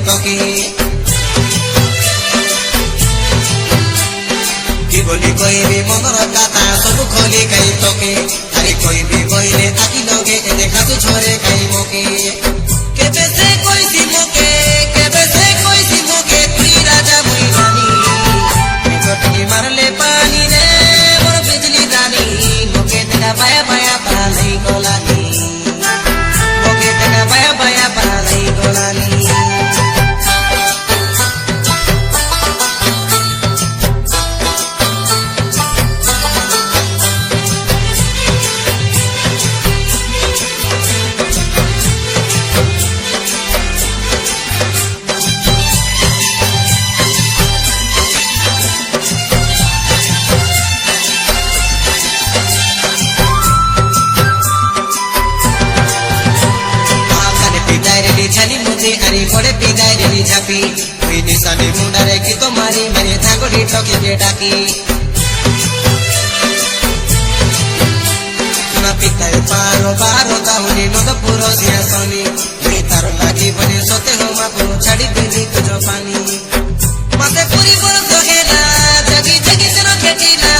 तके की बोली कहबी मनर कथा सब खोली कई तके अरे कहबी कहले आकी लगे ए देखा तू छोरे कई मोके केबे से कोई मोके केबे से कोई मोके तुई राजा मुई रानी कटनी मारले पानी रे मोर बिजली रानी मोके तेरा बाया बाया पालाई गोलानी मोके तेरा बाया बाया पालाई गोलानी छाली मुझे अरे बड़े पिदाई रे झापी कोई निशानी मुंडारे की तो मारी मेरे धागोड़ी टोके के डाकी ना पिताई पारो बारो ताहुनी नद पुरो सिया सोनी ये तारो लागी बने सोते हो मापो छाड़ी देली तुझो पानी माते पूरी बोल तो है ना जगी जगी तेरा खेती ना